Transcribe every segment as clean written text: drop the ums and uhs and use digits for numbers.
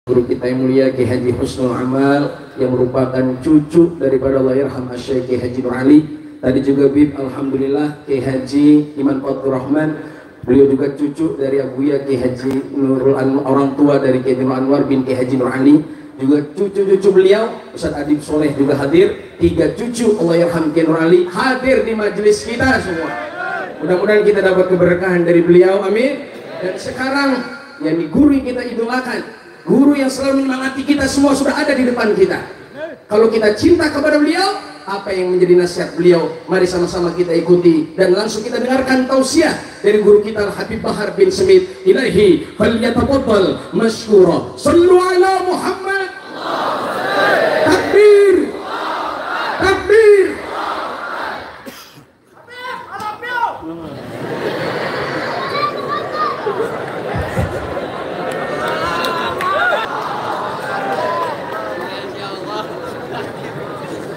Guru kita yang mulia Kiai Haji Husnul Amal yang merupakan cucu daripada Allahyarham Asy-Syaikh Kiai Haji Nur Ali. Tadi juga Bib alhamdulillah Kiai Haji Iman Fatur Rahman, beliau juga cucu dari Abuya Kiai Haji Nurul Anwar, orang tua dari Kiai Nurul Anwar bin Kiai Haji Nur Ali. Juga cucu-cucu beliau Ustaz Adib Soleh juga hadir. 3 cucu Allahyarham Kiai Nur Ali hadir di majelis kita semua. Mudah-mudahan kita dapat keberkahan dari beliau, amin. Dan sekarang yang di guru kita idolakan, guru yang selalu menyemangati kita semua sudah ada di depan kita. Kalau kita cinta kepada beliau, apa yang menjadi nasihat beliau, mari sama-sama kita ikuti dan langsung kita dengarkan tausiah dari guru kita Habib Bahar bin Smith. Ilahi falyatafaddal masykura. Sallu ala Muhammad. Takbir. Takbir.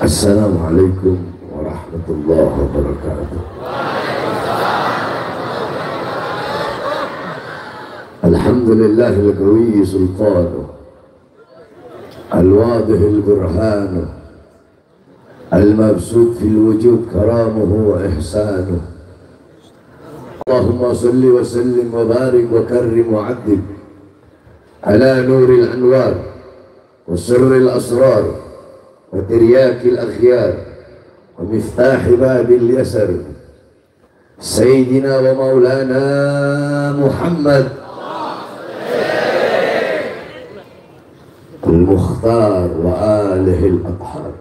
Assalamualaikum warahmatullahi wabarakatuh. Alhamdulillahil qawiyyi sultanuh, al-wadihil burhanuh, al-mabsut fil wujud karamuhu wa ihsanuh. Allahumma salli wa sallim wa barik wa karrim wa addib ala nuril anwar wa sirril asrar وترياك الأخيار ومفتاح باب اليسر سيدنا ومولانا محمد المختار وآله الأطهار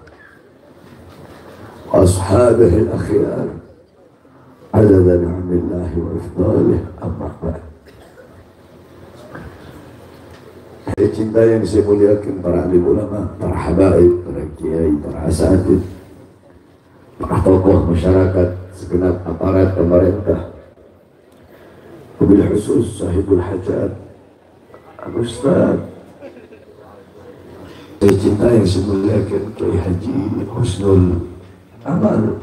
وأصحابه الأخيار عدد نعم الله وإفضاله. أما بعد، cinta yang saya muliakan para alim ulama, para habaib, para kiai, para asatid, para tokoh masyarakat, segenap aparat pemerintah, wabil khusus sahibul hajat, Al-Ustaz. Saya cinta yang saya muliakan Kiai Haji Husnul Amal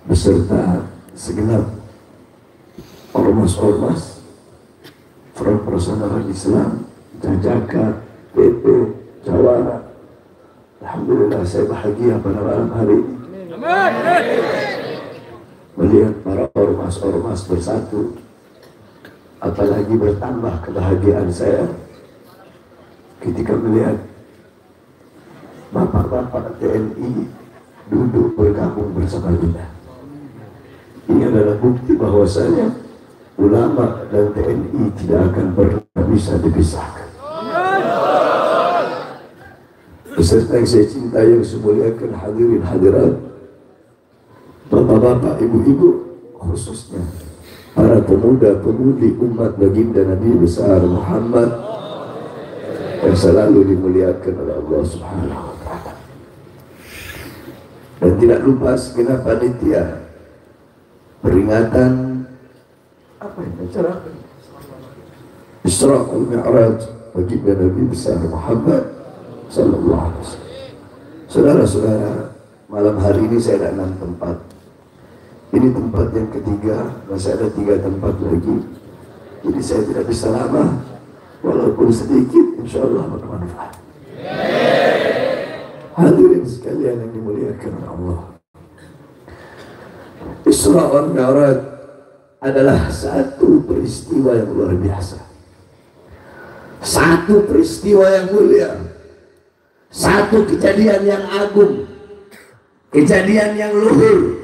beserta segenap ormas-ormas Front Persaudaraan Islam, Jajaka, PP, Jawara. Alhamdulillah saya bahagia pada malam hari ini melihat para ormas-ormas bersatu. Apalagi bertambah kebahagiaan saya ketika melihat bapak-bapak TNI duduk bergabung bersama kita. Ini adalah bukti bahwasanya ulama dan TNI tidak akan pernah bisa dipisahkan. Beserta yang saya cintai, yang saya muliakan hadirin hadirat, bapak-bapak, ibu-ibu, khususnya para pemuda-pemudi umat baginda Nabi besar Muhammad yang selalu dimuliakan oleh Allah Subhanahu wa Ta'ala. Dan tidak lupa segenap panitia peringatan apa yang bicarakan Isra al-Mi'raj baginda Nabi besar Muhammad sallallahu alaihi wasallam. Saudara-saudara, malam hari ini saya ada 6 tempat. Ini tempat yang ketiga, masih ada 3 tempat lagi. Jadi saya tidak bisa lama, walaupun sedikit, insya Allah bermanfaat. Hadirin sekalian yang dimuliakan oleh Allah, Isra wal Mi'raj adalah satu peristiwa yang luar biasa, satu peristiwa yang mulia, satu kejadian yang agung, kejadian yang luhur,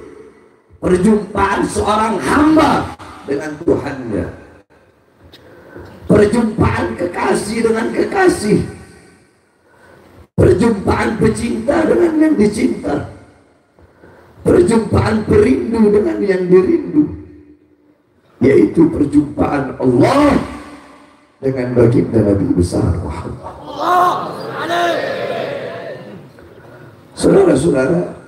perjumpaan seorang hamba dengan Tuhannya, perjumpaan kekasih dengan kekasih, perjumpaan pecinta dengan yang dicinta, perjumpaan perindu dengan yang dirindu, yaitu perjumpaan Allah dengan baginda Nabi besar Muhammad. Saudara-saudara,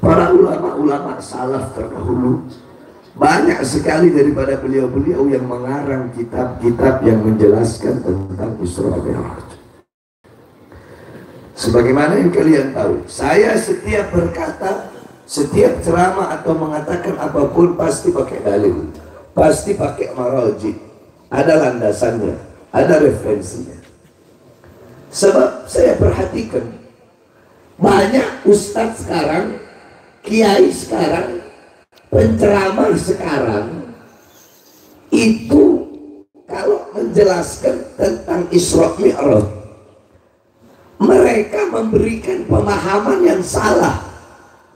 para ulama-ulama salaf terdahulu, banyak sekali daripada beliau-beliau yang mengarang kitab-kitab yang menjelaskan tentang Isra wal Mi'raj. Sebagaimana yang kalian tahu, saya setiap berkata, setiap ceramah atau mengatakan apapun pasti pakai dalil, pasti pakai maraji, ada landasannya. Ada referensinya. Sebab saya perhatikan banyak ustadz sekarang, kiai sekarang, penceramah sekarang itu kalau menjelaskan tentang Isra Mi'raj, mereka memberikan pemahaman yang salah,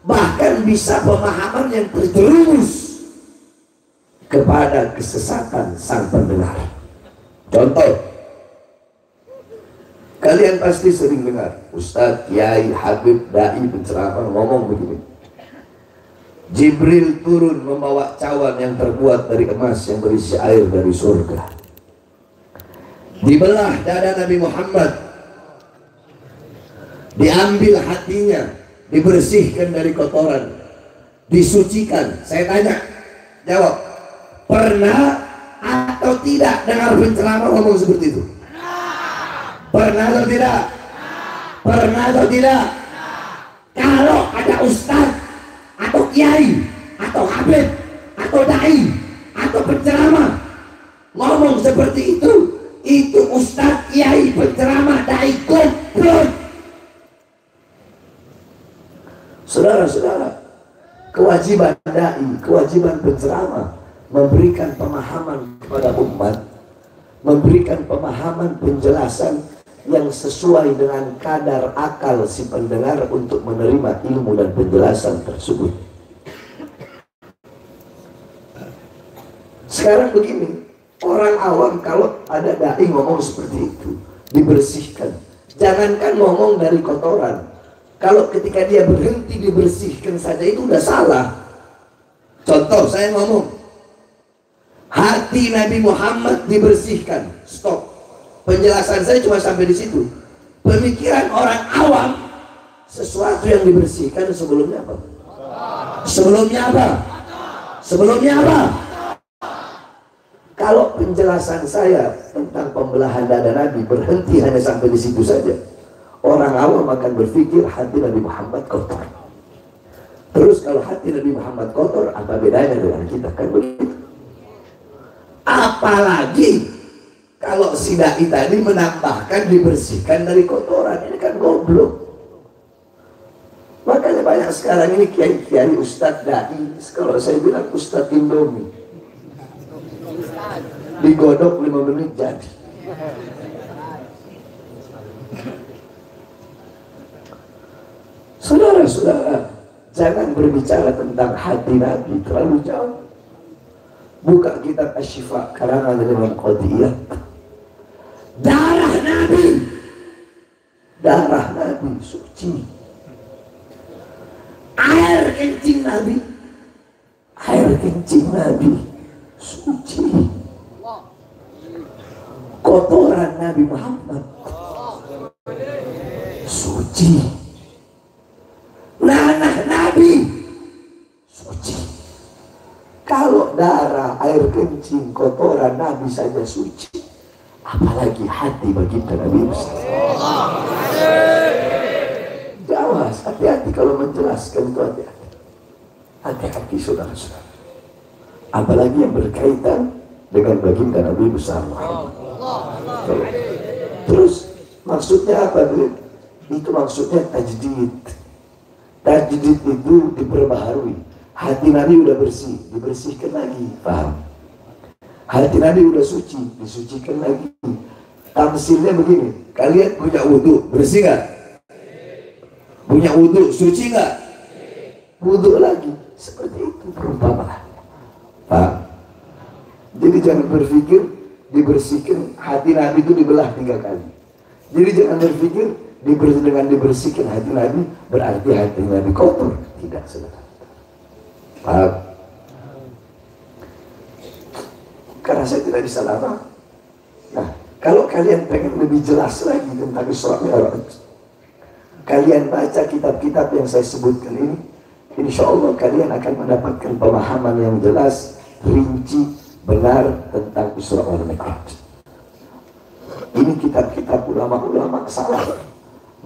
bahkan bisa pemahaman yang terjerumus kepada kesesatan sang pendengar. Contoh, kalian pasti sering dengar ustadz, kiai, habib, dai, penceramah ngomong begini, Jibril turun membawa cawan yang terbuat dari emas yang berisi air dari surga. Dibelah dada Nabi Muhammad, diambil hatinya, dibersihkan dari kotoran, disucikan. Saya tanya, jawab, pernah atau tidak dengar penceramah ngomong seperti itu? Pernah atau tidak? Pernah atau tidak? Kalau ada ustaz atau kiai atau habib atau dai atau penceramah ngomong seperti itu ustaz, kiai, penceramah, dai goblok. Saudara-saudara, kewajiban dai, kewajiban penceramah memberikan pemahaman kepada umat, memberikan pemahaman penjelasan yang sesuai dengan kadar akal si pendengar untuk menerima ilmu dan penjelasan tersebut. Sekarang begini, orang awam kalau ada dai ngomong seperti itu, dibersihkan. Jangankan ngomong dari kotoran, kalau ketika dia berhenti dibersihkan saja itu udah salah. Contoh, saya ngomong, hati Nabi Muhammad dibersihkan, stop. Penjelasan saya cuma sampai di situ. Pemikiran orang awam, sesuatu yang dibersihkan sebelumnya apa? Sebelumnya apa? Sebelumnya apa? Kalau penjelasan saya tentang pembelahan dada Nabi berhenti hanya sampai di situ saja, orang awam akan berpikir hati Nabi Muhammad kotor. Terus kalau hati Nabi Muhammad kotor, apa bedanya dengan kita? Kan begitu. Apalagi kalau si dai tadi menambahkan dibersihkan dari kotoran, ini kan goblok. Makanya banyak sekarang ini kiai-kiai, ustadz, dai, kalau saya bilang ustadz Indomie, digodok 5 menit jadi. Saudara-saudara, jangan berbicara tentang hati Nabi terlalu jauh. Buka kitab Asy-Syifa karangan Imam Qadiyah. Darah Nabi suci. Air kencing Nabi suci. Kotoran Nabi Muhammad suci. Nanah Nabi suci. Kalau darah, air kencing, kotoran Nabi saja suci, apalagi hati baginda Nabi Muhammad. Jawas, hati-hati kalau menjelaskan itu, hati-hati. Hati-hati saudara-saudara. Apalagi yang berkaitan dengan baginda Nabi Muhammad. Terus maksudnya apa? Itu maksudnya tajdid. Tajdid itu diperbaharui. Hati Nabi udah bersih, dibersihkan lagi, paham? Hati Nabi udah suci, disucikan lagi. Tamsilnya begini, kalian punya wudhu, bersih gak? Punya wudhu, suci gak? Wudhu lagi, seperti itu perumpamaan, paham? Jadi jangan berpikir dibersihkan, hati Nabi itu dibelah 3 kali. Jadi jangan berpikir dengan dibersihkan hati Nabi berarti hati Nabi kotor. Tidak, saudara. Paham? Karena saya tidak bisa lama. Nah, kalau kalian pengen lebih jelas lagi tentang Isra Mi'raj, kalian baca kitab-kitab yang saya sebutkan ini, insya Allah kalian akan mendapatkan pemahaman yang jelas, rinci, benar tentang Isra Mi'raj. Ini kitab-kitab ulama-ulama salaf.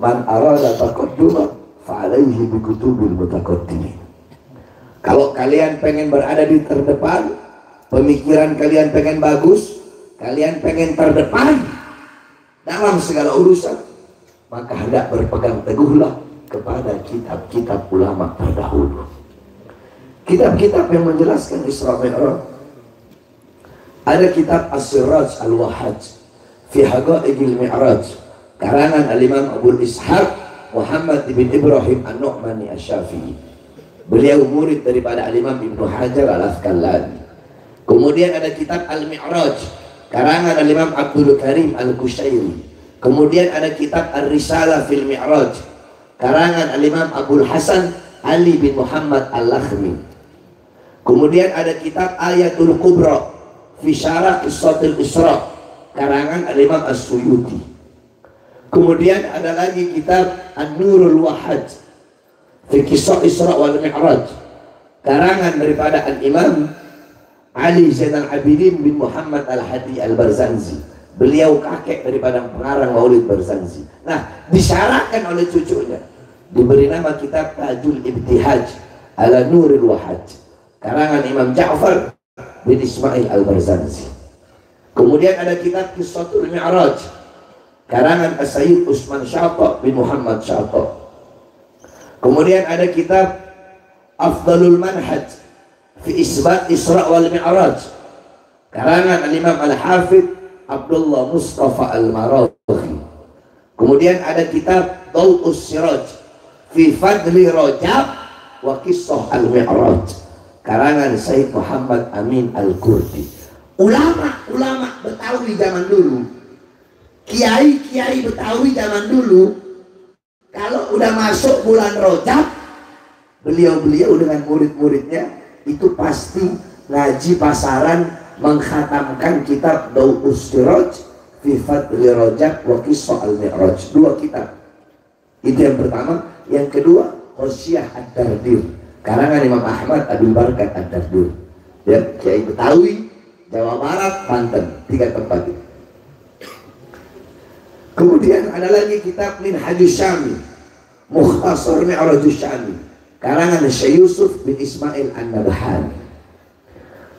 Man arada taqadduma fa'alaihi bi kutubil mutaqaddimin. Kalau kalian pengen berada di terdepan, pemikiran kalian pengen bagus, kalian pengen terdepan dalam segala urusan, maka hendak berpegang teguhlah kepada kitab-kitab ulama terdahulu. Kitab-kitab yang menjelaskan Isra Mi'raj. Ada kitab As-Siraj Al-Wahhaj fi Haqa'iqil Mi'raj, karangan Al-Imam Abu Ishaq Muhammad bin Ibrahim An-Nu'mani Asy-Syafi'i. Beliau murid daripada Al-Imam Ibnu Hajar Al-Asqalani. Kemudian ada kitab Al-Mi'raj, karangan Al-Imam Abdul Karim Al-Qushairi. Kemudian ada kitab Ar-Risalah fil Mi'raj, karangan Al-Imam Abdul Hasan Ali bin Muhammad Al-Lakhmi. Kemudian ada kitab Ayatul Kubra fi Syarah Qissatul Isra, karangan Al-Imam As-Suyuti. Kemudian ada lagi kitab An-Nurul Wahhaj fi Qissah Isra wal Mi'raj, karangan daripada Al-Imam Ali Zainal Abidin bin Muhammad Al-Hadi Al-Barzanji. Beliau kakek daripada pengarang Maulid Barzanji. Nah, disyarahkan oleh cucunya, diberi nama kitab Tajul Ibtihaj ala Nurul Wahhaj, karangan Imam Ja'far bin Ismail Al-Barzanji. Kemudian ada kitab Qissatul Mi'raj, karangan As-Sayyid Usman Syata bin Muhammad Syata. Kemudian ada kitab Afdalul Manhaj fi Isbat Isra wal Mi'raj, karangan Al-Imam Al-Hafidh Abdullah Mustafa Al-Maradhi. Kemudian ada kitab Daw'us Siraj fi Fadli Rajab wa Qissah Al-Mi'raj, karangan Sayyid Muhammad Amin Al-Kurdi. Ulama-ulama Betawi zaman dulu, kiai-kiai Betawi zaman dulu, kalau udah masuk bulan Rajab, beliau-beliau dengan murid-muridnya itu pasti ngaji pasaran, mengkhatamkan kitab Daw'us Siraj fi Fadli Rajab wa Qissah Al-Mi'raj. 2 kitab. Itu yang pertama. Yang kedua, Khosyah Ad-Dardir, karangan Imam Ahmad Abdul Barakat Ad-Dardir. Ya, kiai Betawi, Jawa Barat, Banten, 3 tempat itu. Kemudian ada lagi kitab Minhajus Syami, Mukhtasar Mi'rajus Syami, karangan Syekh Yusuf bin Ismail An-Nabhani.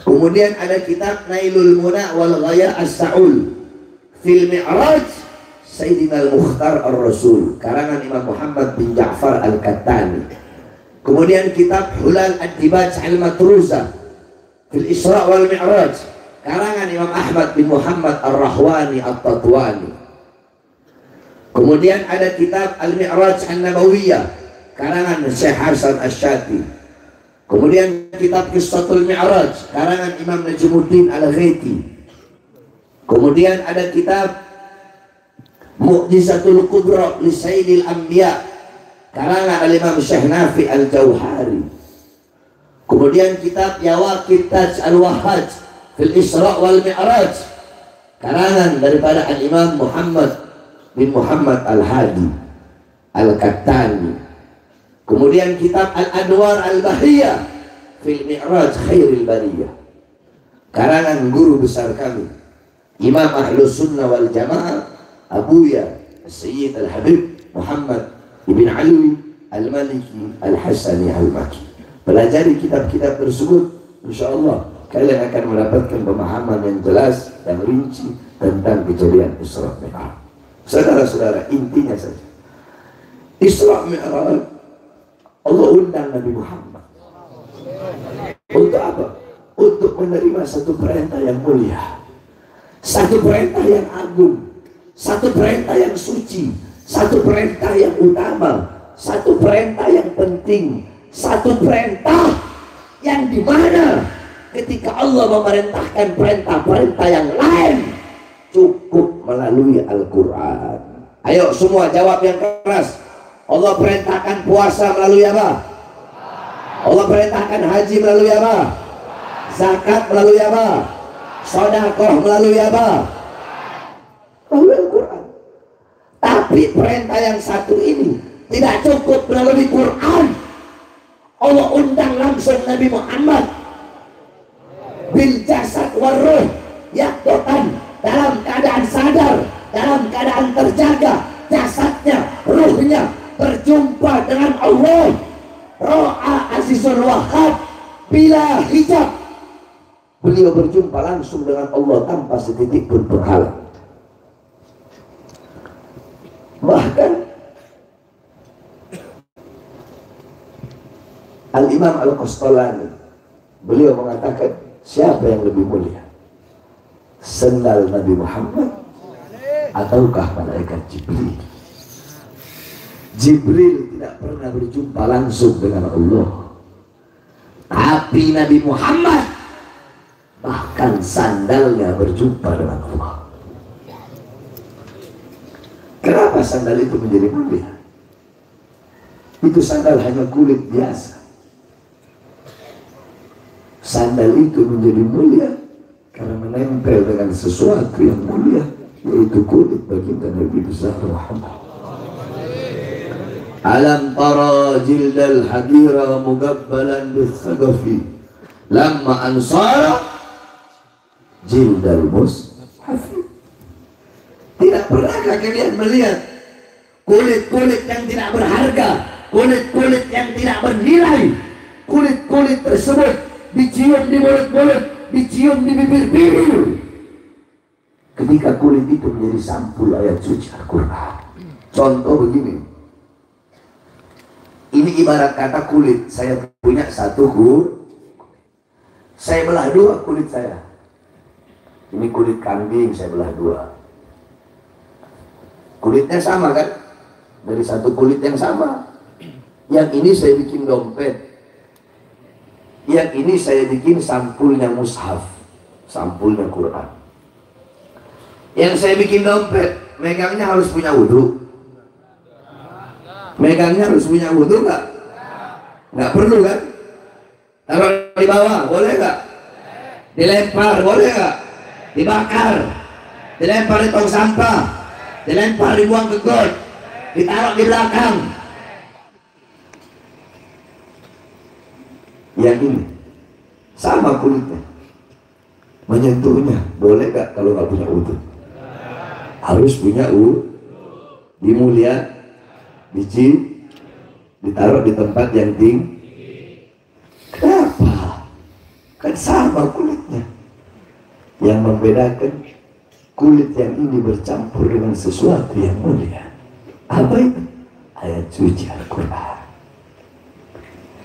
Kemudian ada kitab Nailul Muna wal Ghaya As-Sa'ul fil Mi'raj Sayyidina Al-Mukhtar Ar-Rasul, karangan Imam Muhammad bin Ja'far Al-Kattani. Kemudian kitab Hulal Ad-Dibaj Al-Matruza fil Isra wal Mi'raj, karangan Imam Ahmad bin Muhammad Ar-Rahwani At-Tatwani. Kemudian ada kitab Al-Mi'raj An-Nabawiyah, karangan Syekh Hasan Asy-Syati. Kemudian kitab Qissatul Mi'raj, karangan Imam Najmuddin Al-Ghaiti. Kemudian ada kitab Mu'jizatul Kubra li Sayyidil Anbiya, karangan Al-Imam Syekh Nafi Al-Jauhari. Kemudian kitab Yawaqit Taj Al-Wahhaj fil Isra wal Mi'raj, karangan daripada Al-Imam Muhammad bin Muhammad Al-Hadi Al-Kattani. Kemudian kitab Al-Anwar Al-Bahiyah fil Mi'raj Khairil Bariyah, karangan guru besar kami Imam Ahlus Sunnah wal Jamaah Abuya Sayyid Al-Habib Muhammad Ibn Ali Al-Maliki Al-Hasani Al-Maki. Pelajari kitab-kitab tersebut, insyaallah kalian akan mendapatkan pemahaman yang jelas dan rinci tentang kejadian Isra Mi'raj. Saudara-saudara, intinya saja, Isra Mi'raj Allah undang Nabi Muhammad untuk apa? Untuk menerima satu perintah yang mulia, satu perintah yang agung, satu perintah yang suci, satu perintah yang utama, satu perintah yang penting, satu perintah yang dimana ketika Allah memerintahkan perintah-perintah yang lain cukup melalui Al-Quran. Ayo semua jawab yang keras. Allah perintahkan puasa melalui apa? Allah perintahkan haji melalui apa? Zakat melalui apa? Sedekah melalui apa? Melalui Al-Quran. Tapi perintah yang satu ini tidak cukup melalui Quran. Allah undang langsung Nabi Muhammad bil jasad wal ruh, yaqtotan, dalam keadaan sadar, dalam keadaan terjaga, jasadnya, ruhnya berjumpa dengan Allah. Ro'a Azizul Wahhab bila hijab, beliau berjumpa langsung dengan Allah tanpa setitik pun penghalang. Bahkan Al-Imam Al-Qastalani beliau mengatakan, siapa yang lebih mulia, sendal Nabi Muhammad ataukah malaikat Jibril? Jibril tidak pernah berjumpa langsung dengan Allah, tapi Nabi Muhammad bahkan sandalnya berjumpa dengan Allah. Kenapa sandal itu menjadi mulia? Itu sandal hanya kulit biasa. Sandal itu menjadi mulia karena menempel dengan sesuatu yang mulia, yaitu kulit baginda Nabi besar Muhammad. Alam tara jildal hadira mugabbalan bisagafi lamma ansara jildal mushafi. Tidak pernahkah kalian melihat kulit-kulit yang tidak berharga, kulit-kulit yang tidak bernilai, kulit-kulit tersebut dicium di mulut-mulut, dicium di bibir-bibir, ketika kulit itu menjadi sampul ayat suci Al-Quran. Contoh begini, ini ibarat kata kulit. Saya punya satu kulit, saya belah dua kulit saya. Ini kulit kambing, saya belah dua. Kulitnya sama kan? Dari satu kulit yang sama. Yang ini saya bikin dompet, yang ini saya bikin sampulnya mushaf, sampulnya Quran. Yang saya bikin dompet, megangnya harus punya wudhu. Megangnya harus punya wudhu nggak? Nggak perlu kan? Taruh di bawah, boleh nggak? Dilempar, boleh nggak? Dibakar, dilempar di tong sampah, dilempar, dibuang ke got, ditaruh di belakang. Yang ini sama kulitnya, menyentuhnya boleh gak kalau gak punya wudhu? Harus punya wudhu. Dimulia, ditaruh di tempat yang tinggi. Kenapa? Kan sama kulitnya. Yang membedakan kulit yang ini bercampur dengan sesuatu yang mulia. Apa itu? Ayat suci Al-Quran.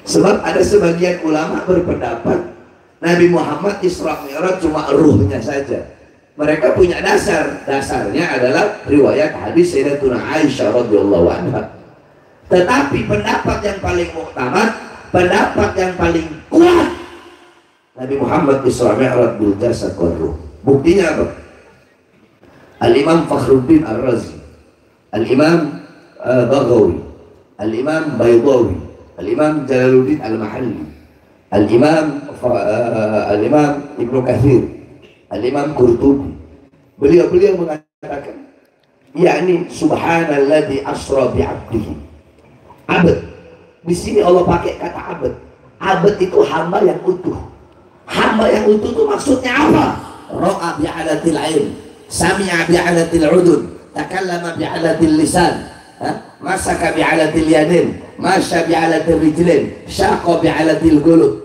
Sebab ada sebagian ulama berpendapat Nabi Muhammad Isra Mi'raj cuma ruhnya saja. Mereka punya dasarnya adalah riwayat hadis Sayyidatuna Aisyah radhiyallahu anha. Tetapi pendapat yang paling muktamad, pendapat yang paling kuat, Nabi Muhammad Isra Mi'raj bil jasad wal ruh. Buktinya apa? Al-Imam Fakhruddin Ar-Razi, Al-Imam Baghawi, Al-Imam Baydawi, Al-Imam Jalaluddin Al-Mahalli, Al-Imam Ibnu Katsir, Al-Imam Qurtubi, beliau mengatakan, yakni subhanalladzi asra bi'abdihi. Abd, di sini Allah pakai kata abd. Abd itu hamba yang utuh. Hamba yang utuh itu maksudnya apa? Ra'a bi'alatil ilm, sami'a bi'alatil udun, takallama bi'alatil lisan, masaka bi'alatil yadin, masya bi'alatil rijlin, syaqa bi'alatil qulub.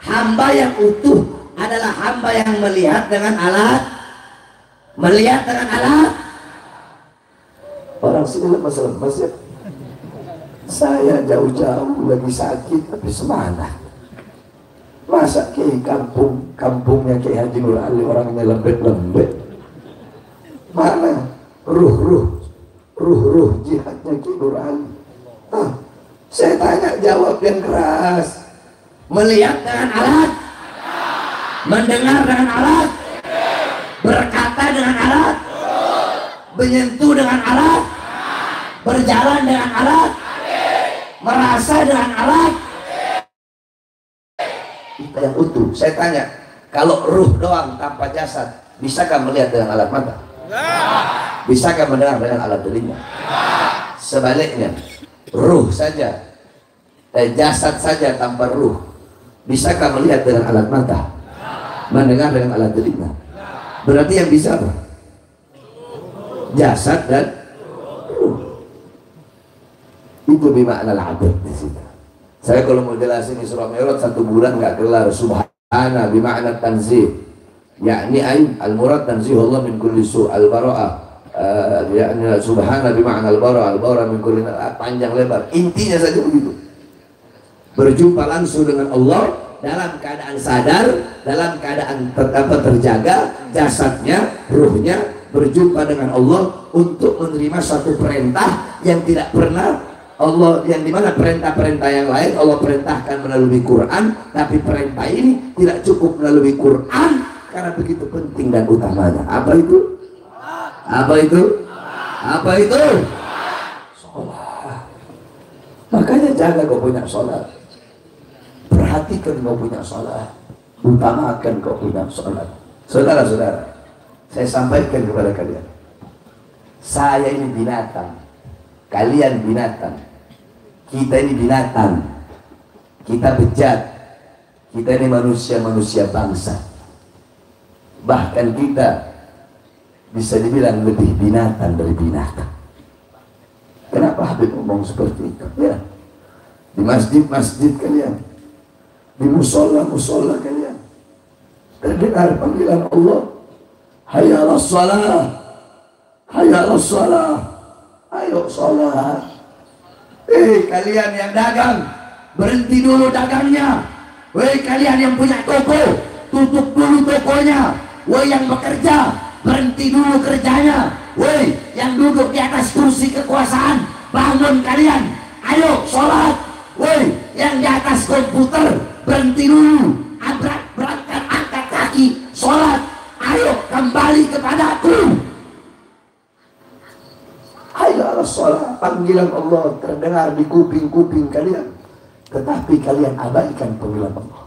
Hamba yang utuh adalah hamba yang melihat dengan alat. Melihat dengan alat. Orang sini masalah masjid. Saya jauh-jauh lagi sakit tapi semangat. Masa ke kampungnya Kiai Haji Nur Ali orangnya lembek-lembek. Mana ruh jihadnya Kiai Nur Ali? Saya tanya, jawab yang keras. Melihat dengan alat, mendengar dengan alat, berkata dengan alat, menyentuh dengan alat, berjalan dengan alat, merasa dengan alat. Kita yang utuh. Saya tanya, kalau ruh doang tanpa jasad, bisakah melihat dengan alat mata? Bisakah mendengar dengan alat telinga? Sebaliknya, ruh saja, jasad saja tanpa ruh, bisakah melihat dengan alat mata? Mendengar dengan alat telinga? Berarti yang bisa apa? Jasad dan ruh. Itu bimakna al-abad di situ. Saya kalau mau jelasin Isra Mi'raj 1 bulan nggak kelar. Subhanallah. ana bima'na tanzih, yakni al-murad tanzih Allah min kulli su' al-bara'ah, yakni subhana bima'na al-bara'ah, al-bara'ah min kulli, panjang lebar. Intinya saja begitu. Berjumpa langsung dengan Allah dalam keadaan sadar, dalam keadaan terjaga jasadnya, ruhnya, berjumpa dengan Allah untuk menerima satu perintah yang tidak pernah Allah, yang dimana perintah-perintah yang lain Allah perintahkan melalui Quran, tapi perintah ini tidak cukup melalui Quran karena begitu penting dan utamanya. Apa itu? Apa itu? Apa itu? Sholat. Makanya jaga kau punya sholat, perhatikan kau punya sholat, utamakan kau punya sholat. Saudara-saudara, saya sampaikan kepada kalian, saya ini binatang, kalian binatang, kita ini binatang, kita bejat, kita ini manusia-manusia bangsa, bahkan kita bisa dibilang lebih binatang dari binatang. Kenapa Habib ngomong seperti itu? Ya, di masjid-masjid kalian, di musola-musola kalian terdengar panggilan Allah, hayya 'alas shalah, hayya 'alas shalah, ayo sholat. Kalian yang dagang, berhenti dulu dagangnya. Kalian yang punya toko, tutup dulu tokonya. Yang bekerja, berhenti dulu kerjanya. Yang duduk di atas kursi kekuasaan, bangun kalian, ayo sholat. Yang di atas komputer, berhenti dulu, berangkat angkat kaki, sholat. Ayo kembali kepadaku. Hayya 'alas shalah, panggilan Allah terdengar di kuping-kuping kalian, tetapi kalian abaikan panggilan Allah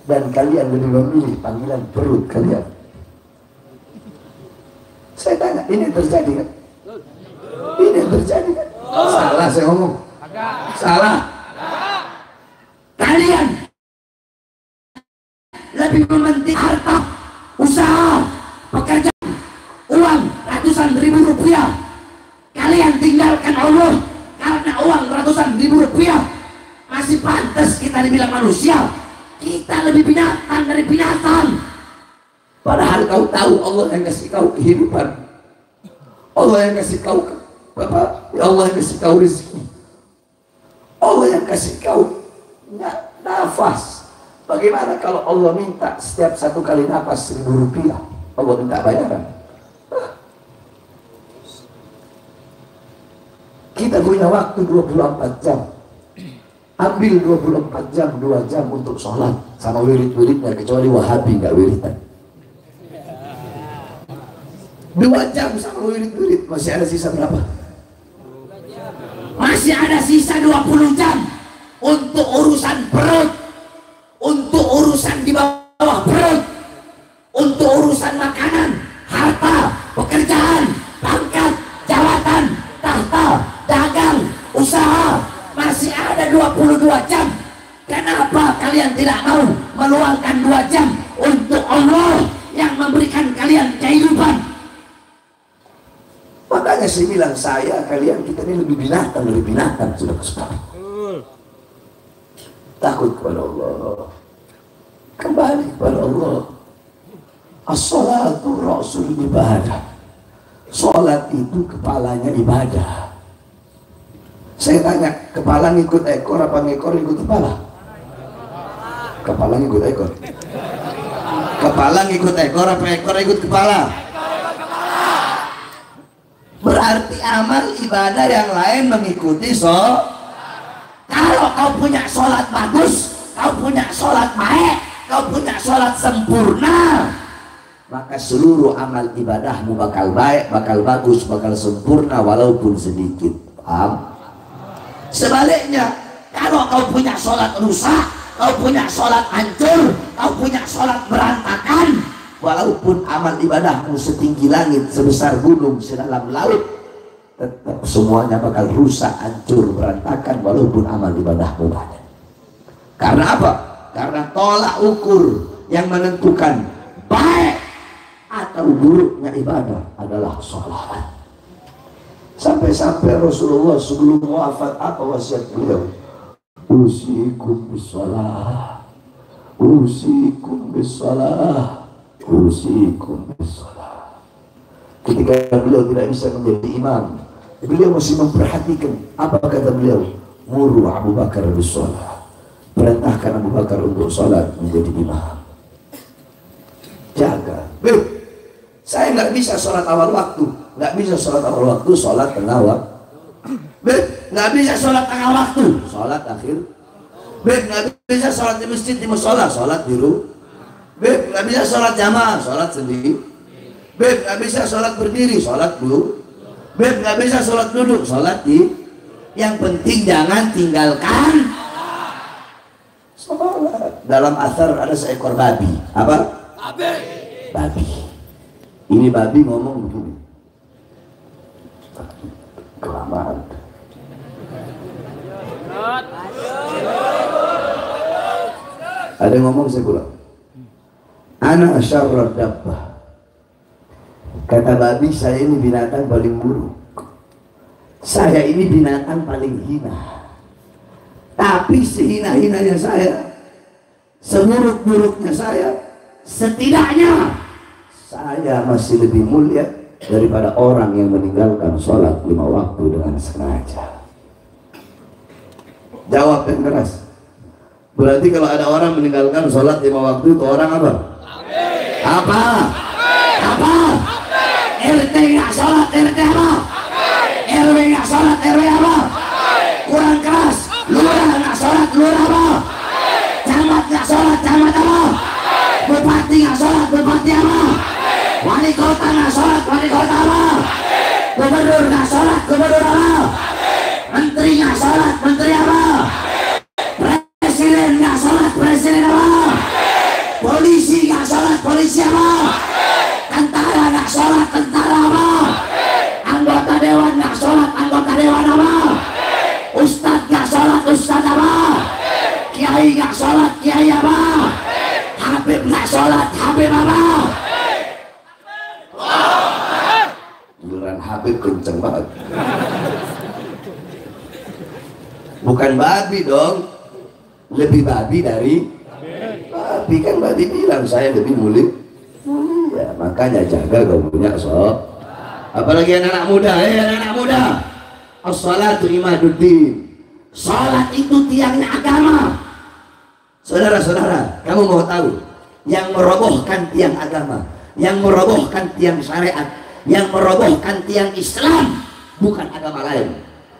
dan kalian lebih memilih panggilan perut kalian. Saya tanya, ini terjadi kan? Ini terjadi kan? Salah saya ngomong? Salah. Kalian lebih mementing harta, usaha, pekerjaan, uang ratusan ribu rupiah. Kalian tinggalkan Allah karena uang ratusan ribu rupiah. Masih pantas kita dibilang manusia. Kita lebih binatang dari binatang. Padahal kau tahu Allah yang kasih kau kehidupan, Allah yang kasih kau Bapak, Allah yang kasih kau rezeki, Allah yang kasih kau nafas. Bagaimana kalau Allah minta setiap satu kali nafas 1.000 rupiah, Allah minta bayaran? Kita punya waktu 24 jam. Ambil 24 jam, 2 jam untuk sholat sama wirid-wiridnya, kecuali Wahabi nggak wiridan. 2 jam sama wirid-wirid, masih ada sisa berapa? Masih ada sisa 20 jam untuk urusan perut, untuk urusan di bawah perut, untuk urusan makanan, harta, pekerjaan, pangkat, jabatan, tahta, dagang, usaha. Masih ada 22 jam. Kenapa kalian tidak mau meluangkan 2 jam untuk Allah yang memberikan kalian kehidupan? Makanya saya bilang, kalian, kita ini lebih binatang dari binatang, sudah kesepakat. Takut kepada Allah, kembali kepada Allah. As-salatu rasul ibadah. Salat itu kepalanya ibadah. Saya tanya, kepala ngikut ekor apa ngekor ngikut kepala? Kepala ngikut ekor. Kepala ngikut ekor apa ekor ngikut kepala? Berarti amal ibadah yang lain mengikuti Kalau kau punya sholat bagus, kau punya sholat baik, kau punya sholat sempurna, maka seluruh amal ibadahmu bakal baik, bakal bagus, bakal sempurna walaupun sedikit. Paham? Sebaliknya, kalau kau punya sholat rusak, kau punya sholat hancur, kau punya sholat berantakan, walaupun amal ibadahmu setinggi langit, sebesar gunung, sedalam laut, tetap semuanya bakal rusak, hancur, berantakan, walaupun amal ibadahmu banyak. Karena apa? Karena tolak ukur yang menentukan baik atau buruknya ibadah adalah sholat. Sampai-sampai Rasulullah sebelum wafat, apa wasiat beliau? Usikum bisalah usikum bisalah, usikum bisalah. Ketika beliau tidak bisa menjadi imam, beliau masih memperhatikan apa kata beliau, muru Abu Bakar bisalah, perintahkan Abu Bakar untuk sholat menjadi imam. Jaga. Saya nggak bisa sholat awal waktu, nggak bisa sholat awal waktu, sholat tengah waktu. Nggak bisa sholat tengah waktu, sholat akhir. Nggak bisa sholat di masjid di musola, sholat di rumah. Nggak bisa sholat jamaah, sholat sendiri. Nggak bisa sholat berdiri, sholat dulu. Nggak bisa sholat duduk, sholat di. Yang penting jangan tinggalkan sholat. Dalam asar ada seekor babi. Apa? Babi. Ini babi ngomong begini. Kelamaan. Ada yang ngomong saya pulang. Ana asyarrad dabbah. Kata babi, saya ini binatang paling buruk. Saya ini binatang paling hina. Tapi sehina-hinanya saya, seburuk-buruknya saya, setidaknya saya masih lebih mulia daripada orang yang meninggalkan sholat 5 waktu dengan sengaja. Jawab yang keras. Berarti kalau ada orang meninggalkan sholat 5 waktu itu orang apa? Apa? Apa? RT nggak sholat, RT apa? RW nggak sholat, RW apa? Kurang keras. Lurah nggak sholat, lurah apa? Camat nggak sholat, camat apa? Bupati nggak sholat, bupati apa? Wali kota nggak sholat, wali kota apa? Gubernur nggak sholat, gubernur apa? Menteri nggak sholat, menteri apa? Presiden nggak sholat, presiden apa? Polisi nggak sholat, polisi apa? Tentara nggak sholat, tentara apa? Anggota dewan nggak sholat, anggota dewan apa? Ustadz nggak sholat, ustadz apa? Kiai nggak sholat, kiai apa? Habib nggak sholat, Habib apa? Giliran Habib kenceng banget. Bukan babi dong, lebih babi dari babi. Kan babi bilang saya lebih mulia. Ya, makanya jaga kau punya sholat. Apalagi anak-anak muda, anak-anak muda. As-salatu imaduddin. Sholat itu tiangnya agama. Saudara-saudara, kamu mau tahu yang merobohkan tiang agama, yang merobohkan tiang syariat, yang merobohkan tiang Islam bukan agama lain,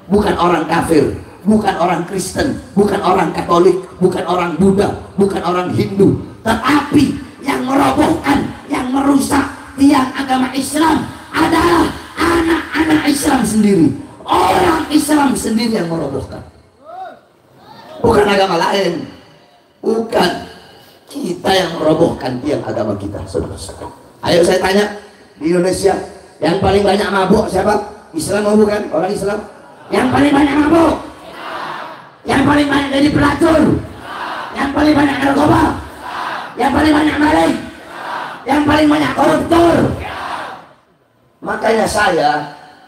bukan orang kafir, bukan orang Kristen, bukan orang Katolik, bukan orang Buddha, bukan orang Hindu, tetapi yang merobohkan, yang merusak tiang agama Islam adalah anak-anak Islam sendiri, orang Islam sendiri yang merobohkan, bukan agama lain. Bukan kita yang merobohkan tiang agama kita, saudara-saudara. Ayo saya tanya, di Indonesia yang paling banyak mabuk siapa? Islam mau bukan? Orang Islam? Yang paling banyak mabuk? Yang paling banyak jadi pelacur? Yang paling banyak narkoba? Yang paling banyak maling? Yang paling banyak koruptor? Makanya saya,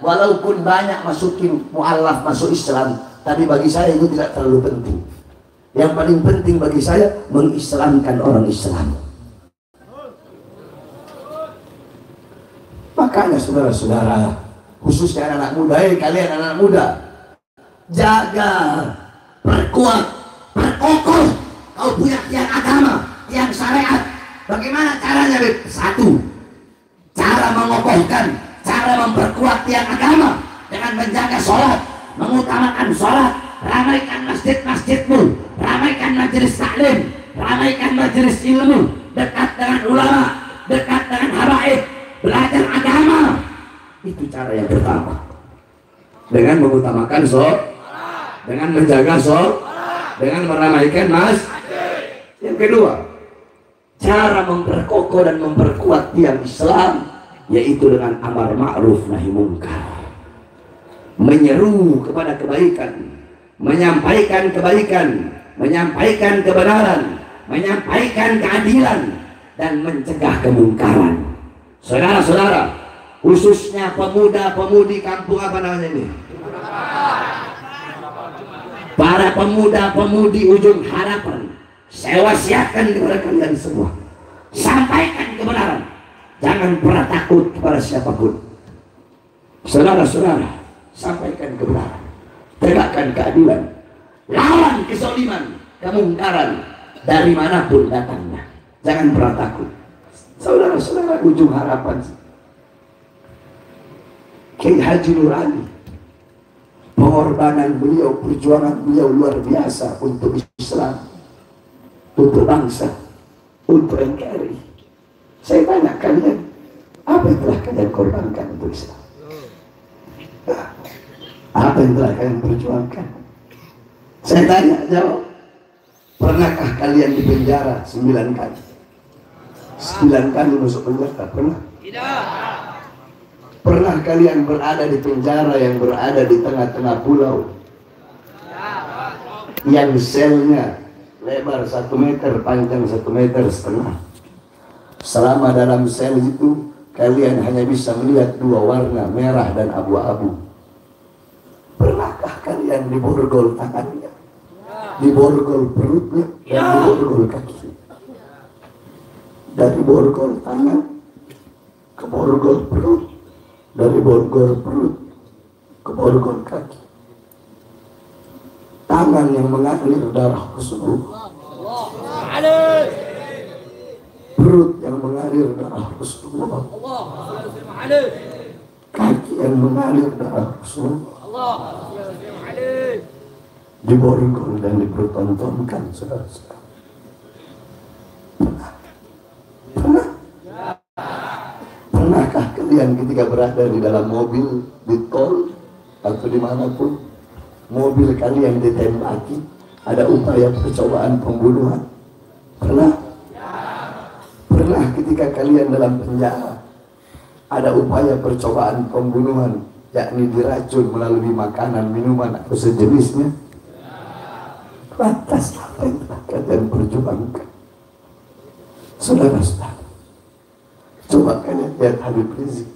walaupun banyak masukin mu'alaf masuk Islam, tapi bagi saya itu tidak terlalu penting. Yang paling penting bagi saya mengislamkan orang Islam. Makanya saudara-saudara, khususnya anak muda, kalian anak muda, jaga, perkuat, perkokoh. Kau punya tiang agama, tiang syariat. Bagaimana caranya, Beb? Satu, cara mengokohkan, cara memperkuat tiang agama dengan menjaga sholat, mengutamakan sholat, ramaikan masjid-masjidmu, ramaikan majelis taklim, ramaikan majelis ilmu, dekat dengan ulama, dekat dengan habaib, belajar agama. Itu cara yang pertama. Dengan mengutamakan sholat, dengan menjaga sholat, dengan meramaikan masjid. Yang kedua, cara memperkokoh dan memperkuat tiang Islam, yaitu dengan amar ma'ruf nahi munkar, menyeru kepada kebaikan, menyampaikan kebaikan, menyampaikan kebenaran, menyampaikan keadilan, dan mencegah kemungkaran. Saudara-saudara, khususnya pemuda-pemudi kampung apa namanya ini? Para pemuda-pemudi Ujung Harapan, Saya wasiatkan kepada kalian semua, sampaikan kebenaran, jangan pernah takut kepada siapapun. Saudara-saudara, sampaikan kebenaran, tegakkan keadilan, lawan kezaliman, kemungkaran dari manapun datangnya. Jangan pernah takut. Saudara-saudara, ujung harapan Kiai Haji Nur Ali, pengorbanan beliau, perjuangan beliau luar biasa untuk Islam, untuk bangsa, untuk NKRI. Saya tanya kalian, apa yang telah kalian korbankan untuk Islam? Apa yang telah kalian perjuangkan? Saya tanya, jawab. Pernahkah kalian di penjara 9 kali? 9 kali masuk penjara, pernah? Tidak. Pernah kalian berada di penjara yang berada di tengah-tengah pulau, yang selnya lebar 1 meter, panjang 1,5 meter? Selama dalam sel itu kalian hanya bisa melihat 2 warna, merah dan abu-abu. Pernahkah kalian diborgol tangannya, diborgol perutnya, dan diborgol kaki? Dari borgol tangan ke borgol perut, dari borgol perut ke borgol kaki. Tangan yang mengalir darah Rasulullah, perut yang mengalir darah Rasulullah, kaki yang mengalir darah Rasulullah, diborgol dan dipertontonkan, saudara-saudara. Pernahkah kalian ketika berada di dalam mobil, di tol, atau dimanapun, mobil kalian ditembaki, ada upaya percobaan pembunuhan? Pernah? Pernah ketika kalian dalam penjara, ada upaya percobaan pembunuhan, yakni diracun melalui makanan, minuman, atau sejenisnya? Lantas apa yang telah kalian perjuangkan? Saudara-saudara, coba kalian lihat Habib Rizik,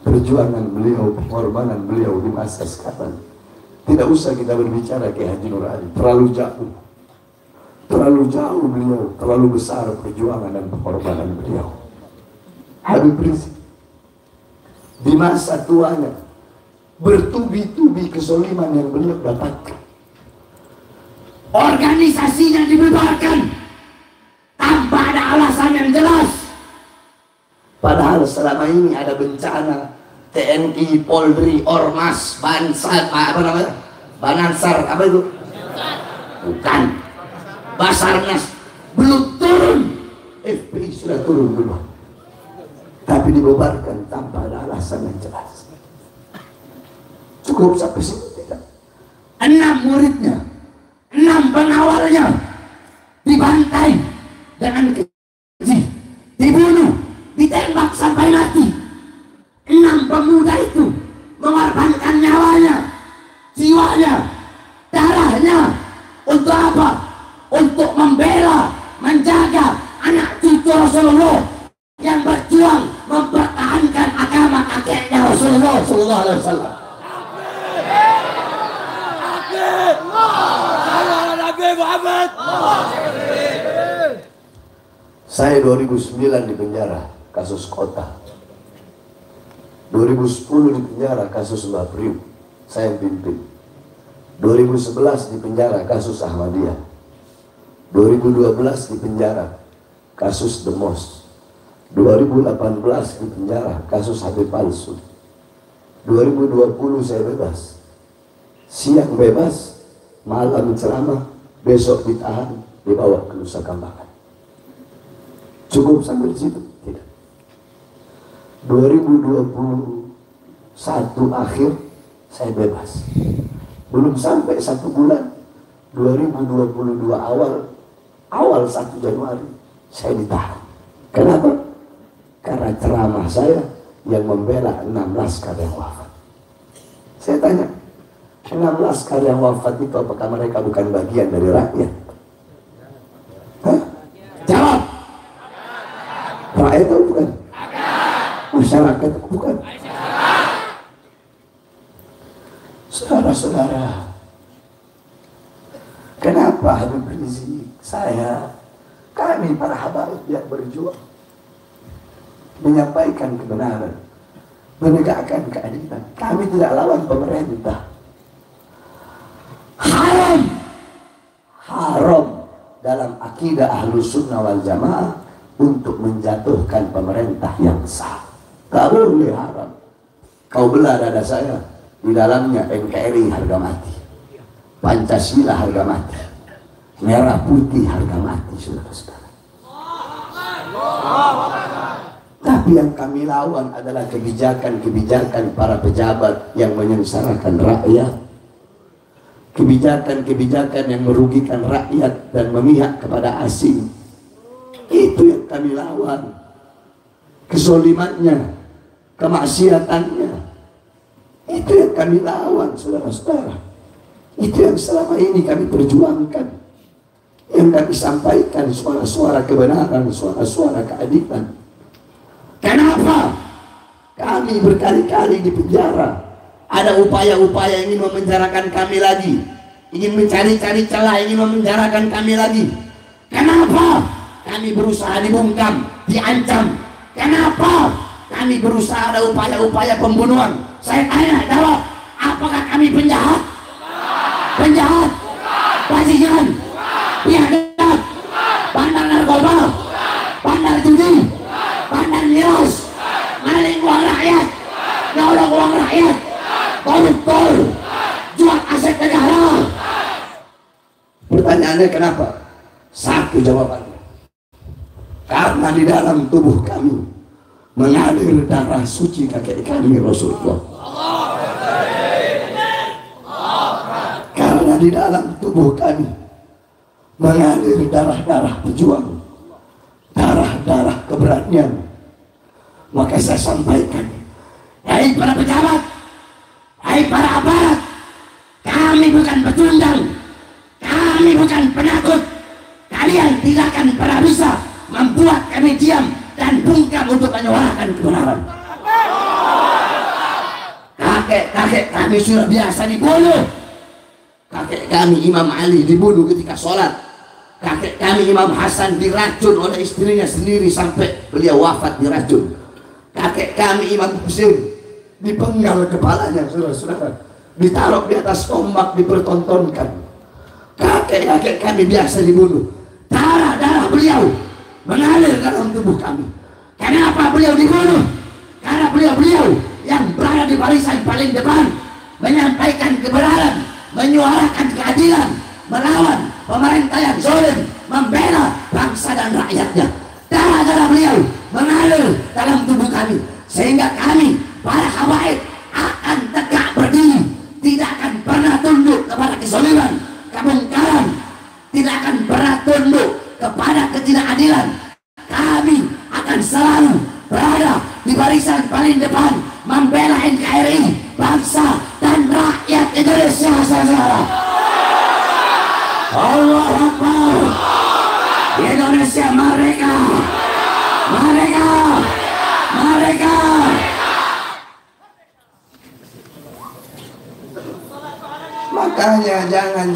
perjuangan beliau, pengorbanan beliau di masa sekarang. Tidak usah kita berbicara Kiai Haji Nur Ali, terlalu jauh. Terlalu jauh beliau, terlalu besar perjuangan dan pengorbanan beliau. Habib Rizik di masa tuanya bertubi-tubi kezaliman yang beliau dapatkan. Organisasinya dibubarkan tanpa ada alasan yang jelas. Padahal selama ini ada bencana, TNI, Polri, Ormas, Bansar, apa namanya? Banansar, apa itu? Bukan. Basarnas belum turun. FPI sudah turun dulu. Tapi dibubarkan tanpa ada alasan yang jelas. Cukup sampai sini tidak? 6 muridnya, 6 pengawalnya dibantai dengan keji, dibunuh, ditembak sampai mati. 6 pemuda itu mengorbankan nyawanya, jiwanya, darahnya. Untuk apa? Untuk membela, menjaga anak cucu Rasulullah yang berjuang mempertahankan agama kakeknya Rasulullah Sallallahu Alaihi Wasallam. Saya 2009 di penjara kasus kota, 2010 di penjara kasus Mbak Priu, saya yang pimpin. 2011 di penjara kasus Ahmadiyah, 2012 di penjara kasus The Mosque, 2018 di penjara kasus Habib palsu, 2020 saya bebas, siang bebas, malam ceramah, besok ditahan, dibawa ke Nusa Kambangan. Cukup sampai di situ? Tidak. 2021 akhir saya bebas. Belum sampai 1 bulan, 2022 awal 1 Januari saya ditahan. Kenapa? Karena ceramah saya yang membela 6 laskar yang wafat. Saya tanya, 6 laskar yang wafat itu apakah mereka bukan bagian dari rakyat? Hah? Jawab. Rakyat itu bukan? Masyarakat itu bukan? Saudara-saudara, kenapa Kenapa Habib Rizik? Kami para habaib yang berjuang menyampaikan kebenaran, menegakkan keadilan. Kami tidak lawan pemerintah. Haram dalam akidah Ahlus Sunnah wal Jamaah untuk menjatuhkan pemerintah yang sah. Tak boleh haram. Kau belah dada saya, di dalamnya NKRI harga mati, Pancasila harga mati, merah putih harga mati, saudara-saudara. Tapi yang kami lawan adalah kebijakan-kebijakan para pejabat yang menyengsarakan rakyat, kebijakan-kebijakan yang merugikan rakyat dan memihak kepada asing. Itu yang kami lawan. Kezolimannya, kemaksiatannya, itu yang kami lawan, saudara-saudara. Itu yang selama ini kami perjuangkan, yang kami sampaikan, suara-suara kebenaran, suara-suara keadilan. Kenapa kami berkali-kali di penjara? Ada upaya-upaya ingin memenjarakan kami lagi, ingin mencari-cari celah, ingin memenjarakan kami lagi. Kenapa kami berusaha dibungkam, diancam? Kenapa kami berusaha ada upaya-upaya pembunuhan? Saya tanya, jawab. Apakah kami penjahat? Penjahat? Bajingan? Biadab? Bandar narkoba? Bandar judi? Bandar miras? Maling uang rakyat? Nyolong uang rakyat? Koruptor? Jual aset negara? Pertanyaannya kenapa? Satu jawabannya. Karena di dalam tubuh kami mengalir darah suci kakek kami Rasulullah. Karena di dalam tubuh kami mengalir darah-darah pejuang, darah-darah keberanian. Maka saya sampaikan, hai para pejabat, hai para aparat, kami bukan pecundang, kami bukan penakut. Kalian tidak akan pernah bisa membuat kami diam dan bungkam untuk menyuarakan kebenaran. Kakek-kakek kami sudah biasa dibunuh. Kakek kami Imam Ali dibunuh ketika sholat. Kakek kami Imam Hasan diracun oleh istrinya sendiri sampai beliau wafat diracun. Kakek kami Imam Husain dipenggal kepalanya, saudara-saudara, ditaruh di atas tombak, dipertontonkan. Kakek-kakek kami biasa dibunuh. Darah-darah beliau mengalir dalam tubuh kami. Kenapa beliau dibunuh? Karena beliau yang berada di barisan paling depan, menyampaikan kebenaran, menyuarakan keadilan, melawan pemerintah yang zalim, membela bangsa dan rakyatnya. Darah-darah beliau mengalir dalam tubuh kami, sehingga kami para habaib akan tegak berdiri, tidak akan pernah tunduk kepada kezaliman, kemungkaran, tidak akan pernah tunduk kepada ketidakadilan. Kami akan selalu berada di barisan paling depan, membela NKRI, bangsa dan rakyat Indonesia. Saudara, Allahu Akbar. Indonesia merdeka, merdeka, merdeka. Makanya jangan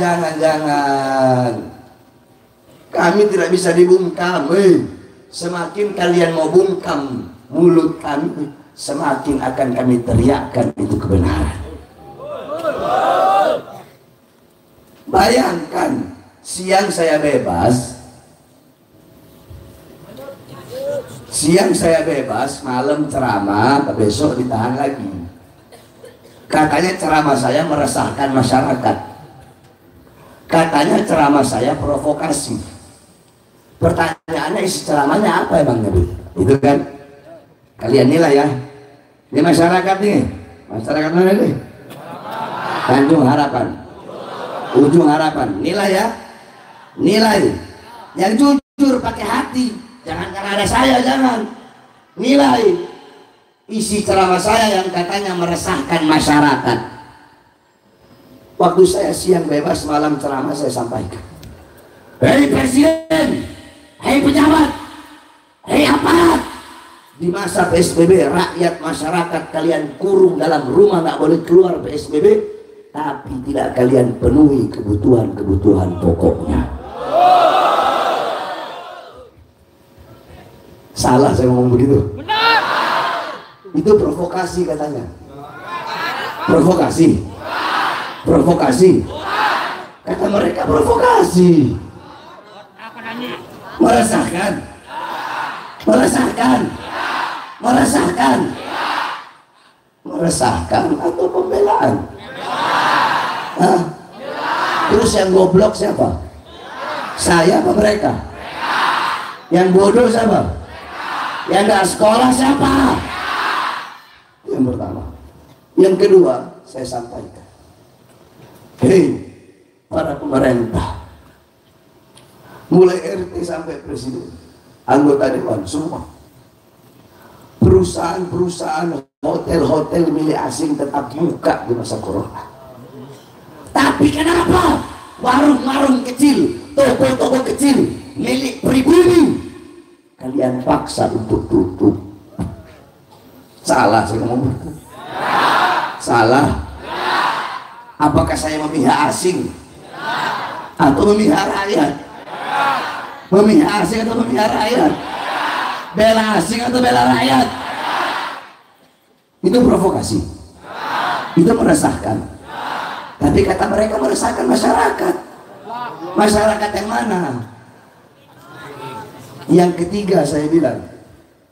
kami tidak bisa dibungkam. Semakin kalian mau bungkam mulut kami, semakin akan kami teriakkan itu kebenaran. Bayangkan, siang saya bebas, malam ceramah, besok ditahan lagi. Katanya ceramah saya meresahkan masyarakat. Katanya ceramah saya provokasi. Pertanyaannya isi ceramahnya apa emang Nabi? Itu kan kalian nilai ya. Ini masyarakat nih, masyarakat mana nih? Tanjung Harapan, Ujung Harapan. Nilai ya, nilai. Yang jujur pakai hati, jangan karena ada saya, jangan. Nilai isi ceramah saya yang katanya meresahkan masyarakat. Waktu saya siang bebas, malam ceramah saya sampaikan, hei presiden, hei pejabat, hei aparat, di masa PSBB rakyat masyarakat kalian kurung dalam rumah, nggak boleh keluar PSBB. tapi tidak kalian penuhi kebutuhan-kebutuhan pokoknya. Salah saya ngomong begitu? Benar. Itu provokasi katanya. Provokasi. Provokasi. Kata mereka provokasi. Meresahkan. Meresahkan. Meresahkan. Meresahkan atau pembelaan? Hah? Terus yang goblok siapa? Saya apa mereka? Yang bodoh siapa? Yang nggak sekolah siapa? Yang pertama. Yang kedua, saya sampaikan, hei para pemerintah, mulai RT sampai presiden, anggota dewan semua, perusahaan-perusahaan, hotel-hotel milik asing tetap buka di masa corona. Tapi kenapa warung-warung kecil, toko-toko kecil milik pribumi kalian paksa untuk tutup? Salah saya ngomong begitu? Salah? Apakah saya memihak asing atau memihak rakyat? Memihak asing atau memihak rakyat? Bela asing atau bela rakyat? Itu provokasi. Itu meresahkan. Tapi kata mereka meresahkan masyarakat. Masyarakat yang mana? Yang ketiga saya bilang,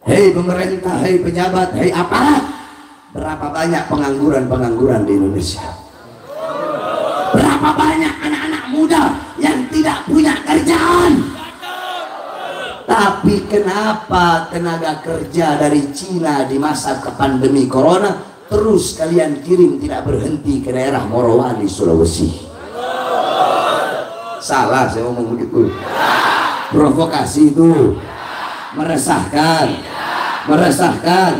hei pemerintah, hei pejabat, hei aparat, berapa banyak pengangguran di Indonesia? Berapa banyak anak-anak muda yang tidak punya kerjaan? Tapi kenapa tenaga kerja dari Cina di masa pandemi corona terus kalian kirim tidak berhenti ke daerah Morowali, Sulawesi? Salah saya ngomong begitu? Provokasi itu meresahkan. Meresahkan.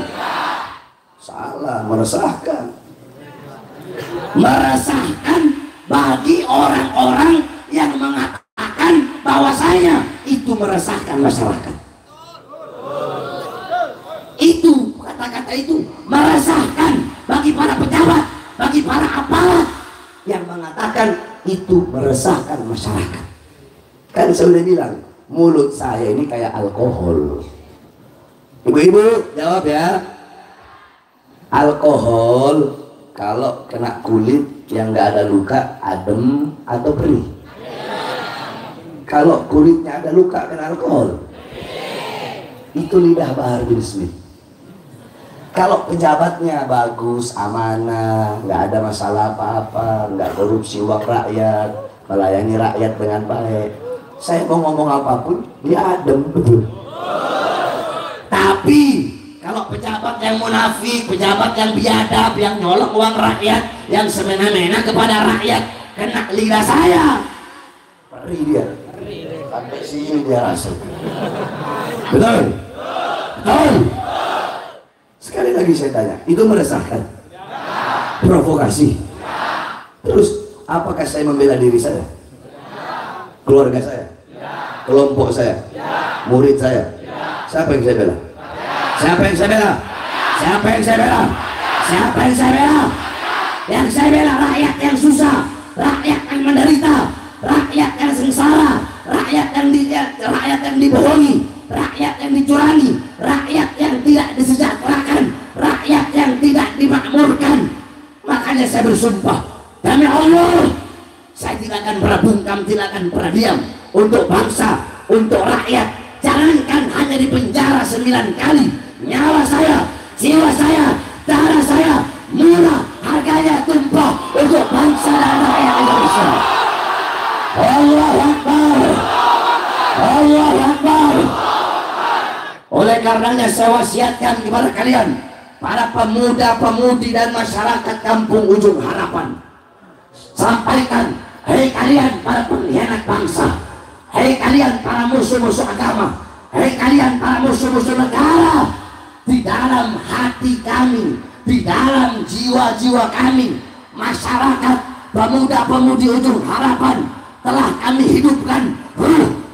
Salah, meresahkan. Meresahkan bagi orang-orang yang mengatakan bahwasanya itu meresahkan masyarakat. Itu kata-kata itu meresahkan bagi para pejabat, bagi para aparat yang mengatakan itu meresahkan masyarakat. Kan saya sudah bilang, mulut saya ini kayak alkohol. Ibu-ibu jawab ya. Alkohol kalau kena kulit yang nggak ada luka, adem atau perih? Kalau kulitnya ada luka kena alkohol, itu lidah Bahar bin Smith. Kalau pejabatnya bagus, amanah, nggak ada masalah apa-apa, nggak korupsi uang rakyat, melayani rakyat dengan baik, saya mau ngomong apapun dia adem betul. Tapi kalau pejabat yang munafik, pejabat yang biadab, yang nyolong uang rakyat, yang semena-mena kepada rakyat, kena lidah saya, perih dia, sampai sini dia rasa. Betul? Betul? Sekali lagi saya tanya, itu meresahkan? Provokasi? Terus apakah saya membela diri saya? Keluarga saya? Kelompok saya? Murid saya? Siapa yang saya bela? Siapa yang saya bela? Siapa yang saya bela? Siapa yang saya bela? Yang saya bela rakyat yang susah, rakyat yang menderita, rakyat yang sengsara, rakyat yang dibohongi, rakyat yang dicurangi, rakyat yang tidak disejahterakan, rakyat yang tidak dimakmurkan. Makanya saya bersumpah, demi Allah, saya tidak akan pernah bungkam, tidak akan pernah diam untuk bangsa, untuk rakyat. Jangankan hanya di penjara 9 kali, nyawa saya, jiwa saya, darah saya murah, harganya tumpah untuk bangsa dan rakyat Indonesia. Allahu Akbar, Allahu Akbar. Oleh karenanya saya wasiatkan kepada kalian, para pemuda-pemudi dan masyarakat kampung Ujung Harapan, sampaikan, hei kalian para pengkhianat bangsa, hei kalian para musuh-musuh agama, hei kalian para musuh-musuh negara, di dalam hati kami, di dalam jiwa-jiwa kami, masyarakat pemuda-pemudi Ujung Harapan, telah kami hidupkan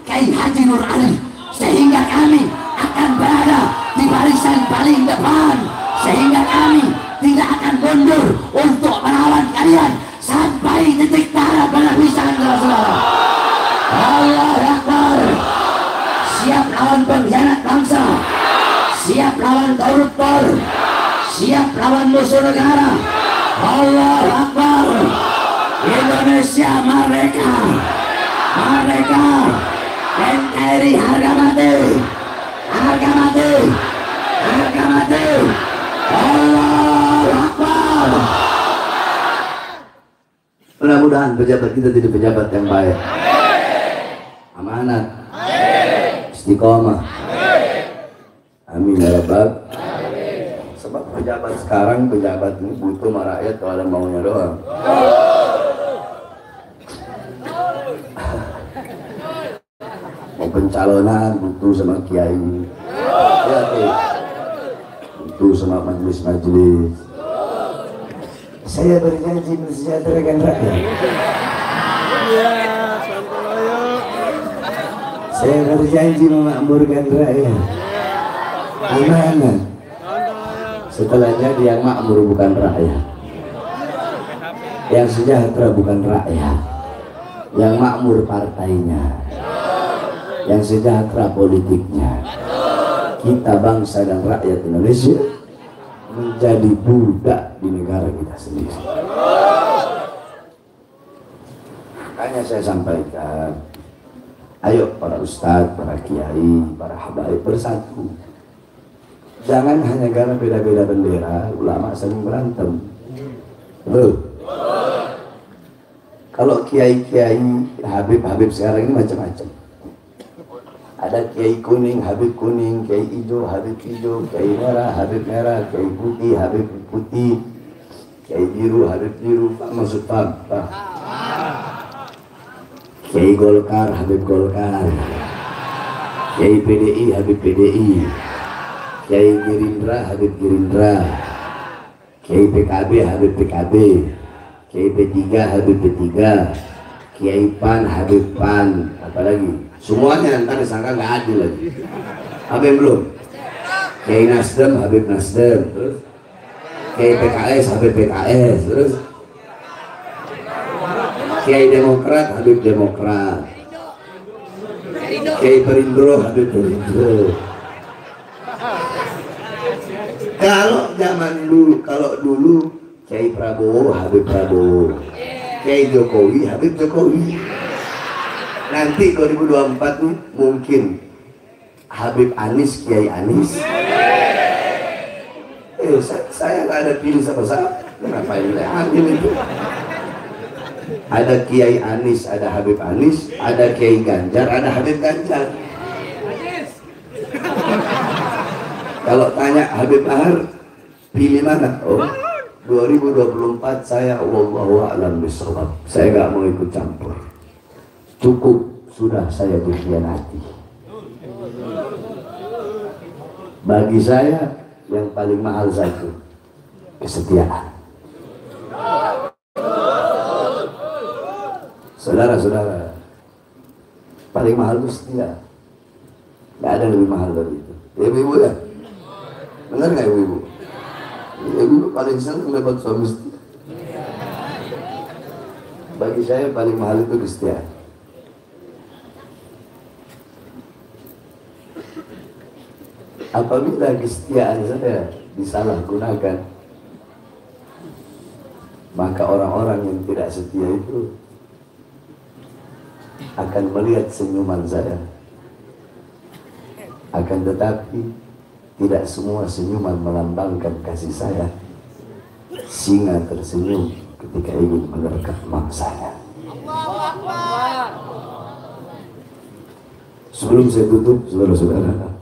Kiai Haji Nur Ali, sehingga kami akan berada di barisan paling depan, sehingga kami tidak akan mundur untuk melawan kalian. NKRI titik darah penghabisan saudara. Allah Akbar. Siap lawan pengkhianat bangsa, siap lawan koruptor, siap lawan musuh negara. Allah Akbar. Indonesia merdeka, merdeka. NKRI harga mati, harga mati, harga mati. Allah Akbar. Mudah-mudahan pejabat kita jadi pejabat yang baik, amanat, istiqomah. Amin ya rabbal. Sebab pejabat sekarang, pejabat ini butuh sama rakyat kalau ada maunya doang. Mau pencalonan butuh sama kiai, ya, butuh sama majelis-majelis. Saya berjanji mensejahterakan rakyat. Saya berjanji memakmurkan rakyat. Amanah. Setelah jadi yang makmur bukan rakyat, yang sejahtera bukan rakyat, yang makmur partainya, yang sejahtera politiknya. Kita bangsa dan rakyat Indonesia menjadi budak di negara kita sendiri. Makanya saya sampaikan, ayo para ustadz, para kiai, para habaib bersatu. Jangan hanya karena beda-beda bendera, ulama saling berantem. Betul? Kalau kiai-kiai, habib-habib sekarang ini macam-macam. Ada kiai kuning, habib kuning, kiai hijau, habib hijau, kiai merah, habib merah, kiai putih, habib putih, kiai biru, habib biru. Pak maksud Pak? Kiai Golkar, habib Golkar, kiai PDI, habib PDI, kiai Gerindra, habib Gerindra, kiai PKB, habib PKB, kiai P3, habib P3, kiai PAN, habib PAN, apalagi? Semuanya ntar disangka nggak adil lagi. Apa yang belum? Kiai Nasdem, habib Nasdem, terus kiai PKS, habib PKS, terus kiai Demokrat, habib Demokrat, kiai Perindro, habib Perindro. Kalau dulu kiai Prabowo, habib Prabowo, kiai Jokowi, habib Jokowi. Nanti 2024 nih mungkin Habib Anies, Kiai Anies. Saya nggak ada pilih siapa-siapa. Kenapa ini ambil itu? Ada Kiai Anies, ada Habib Anies, ada Kiai Ganjar, ada Habib Ganjar. Kalau tanya Habib Bahar, pilih mana? Oh, 2024 saya wallahu a'lam bishawab. Saya nggak mau ikut campur. Cukup sudah saya dikhianati. Bagi saya yang paling mahal satu, kesetiaan. Saudara-saudara, paling mahal itu setia. Gak ada yang lebih mahal dari itu. Ibu-ibu ya? Benar gak ibu-ibu? Ibu-ibu paling senang dapat suami setia. Bagi saya paling mahal itu kesetiaan. Apabila kesetiaan saya disalahgunakan, maka orang-orang yang tidak setia itu akan melihat senyuman saya. Akan tetapi tidak semua senyuman melambangkan kasih saya. Singa tersenyum ketika ingin menerkam mangsanya. Sebelum saya tutup, saudara-saudara,